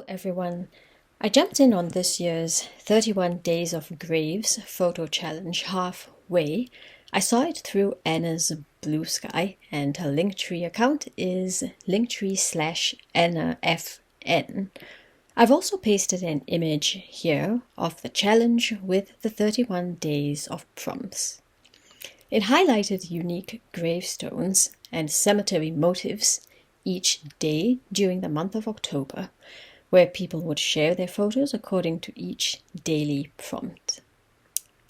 everyone. I jumped in on this year's 31 Days of Graves photo challenge halfway. I saw it through Anna's Blue Sky, and her Linktree account is linktree/AnnaFN. I've also pasted an image here of the challenge with the 31 days of prompts. It highlighted unique gravestones and cemetery motifs each day during the month of October, where people would share their photos according to each daily prompt.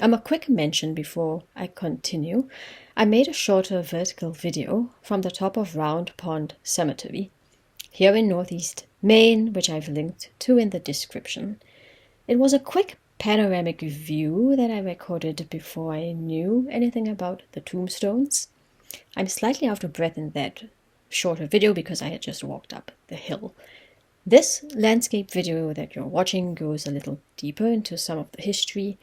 A quick mention before I continue. I made a shorter vertical video from the top of Round Pond Cemetery, here in Northeast Maine, which I've linked to in the description. It was a quick panoramic view that I recorded before I knew anything about the tombstones. I'm slightly out of breath in that shorter video because I had just walked up the hill. This landscape video that you're watching goes a little deeper into some of the history.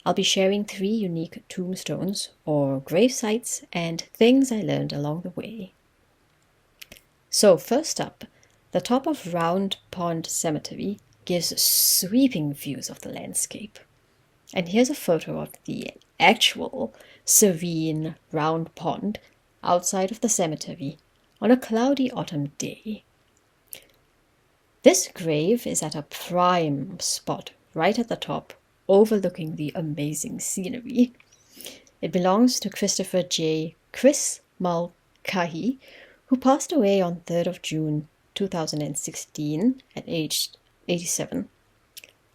I'll be sharing 3 unique tombstones or gravesites and things I learned along the way. So first up, the top of Round Pond Cemetery gives sweeping views of the landscape. And here's a photo of the actual serene round pond outside of the cemetery on a cloudy autumn day. This grave is at a prime spot right at the top, overlooking the amazing scenery. It belongs to Christopher J. Chris Mulcahy, who passed away on 3rd of June 2016 at age 87.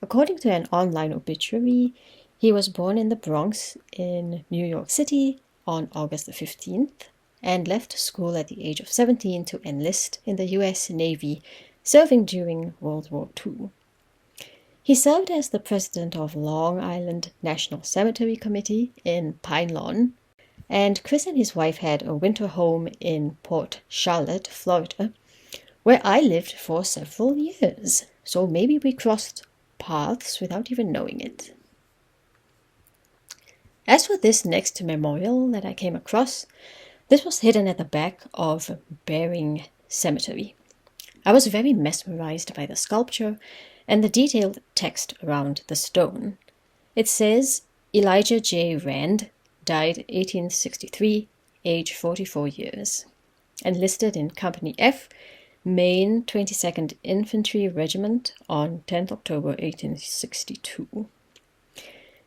According to an online obituary, he was born in the Bronx in New York City on August the 15th and left school at the age of 17 to enlist in the U.S. Navy, serving during World War II. He served as the president of Long Island National Cemetery Committee in Pine Lawn, and Chris and his wife had a winter home in Port Charlotte, Florida, where I lived for several years, so maybe we crossed paths without even knowing it. As for this next memorial that I came across, this was hidden at the back of Bering Cemetery. I was very mesmerized by the sculpture and the detailed text around the stone. It says, Elijah J. Rand died 1863, age 44 years, and listed in Company F, Maine 22nd Infantry Regiment on 10th October 1862.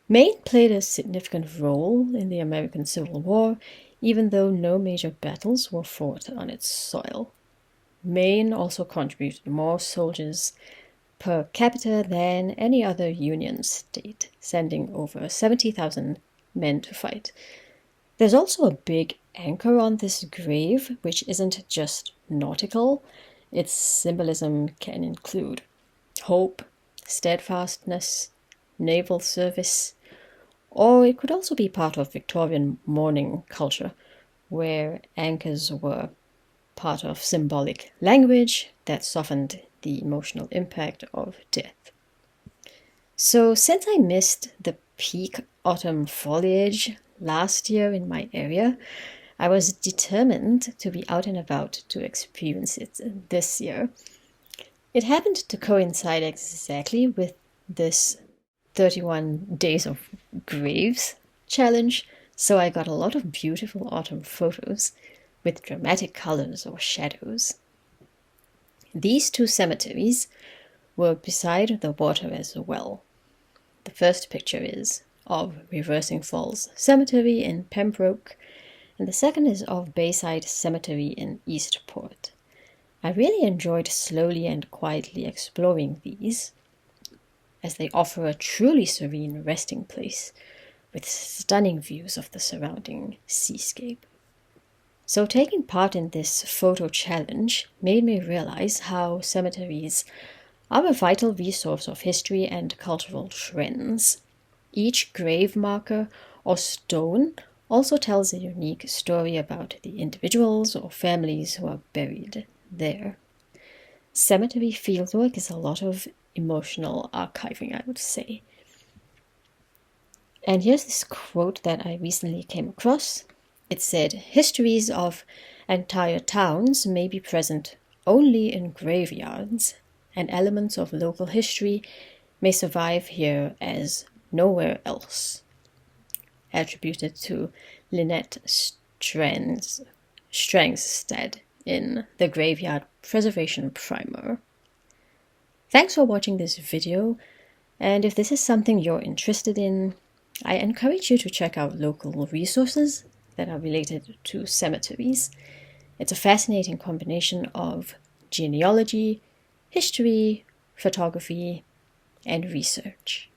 Maine played a significant role in the American Civil War, even though no major battles were fought on its soil. Maine also contributed more soldiers per capita than any other Union state, sending over 70,000 men to fight. There's also a big anchor on this grave, which isn't just nautical. Its symbolism can include hope, steadfastness, naval service, or it could also be part of Victorian mourning culture, where anchors were part of symbolic language that softened the emotional impact of death. So since I missed the peak autumn foliage last year in my area, I was determined to be out and about to experience it this year. It happened to coincide exactly with this 31 Days of Graves challenge, so I got a lot of beautiful autumn photos with dramatic colors or shadows. These 2 cemeteries were beside the water as well. The first picture is of Reversing Falls Cemetery in Pembroke, and the second is of Bayside Cemetery in Eastport. I really enjoyed slowly and quietly exploring these, as they offer a truly serene resting place with stunning views of the surrounding seascape. So taking part in this photo challenge made me realize how cemeteries are a vital resource of history and cultural trends. Each grave marker or stone also tells a unique story about the individuals or families who are buried there. Cemetery fieldwork is a lot of emotional archiving, I would say. And here's this quote that I recently came across. It said, "Histories of entire towns may be present only in graveyards, and elements of local history may survive here as nowhere else. Attributed to Lynette Strangstad in the Graveyard Preservation Primer. Thanks for watching this video, and if this is something you're interested in, I encourage you to check out local resources that are related to cemeteries. It's a fascinating combination of genealogy, history, photography, and research.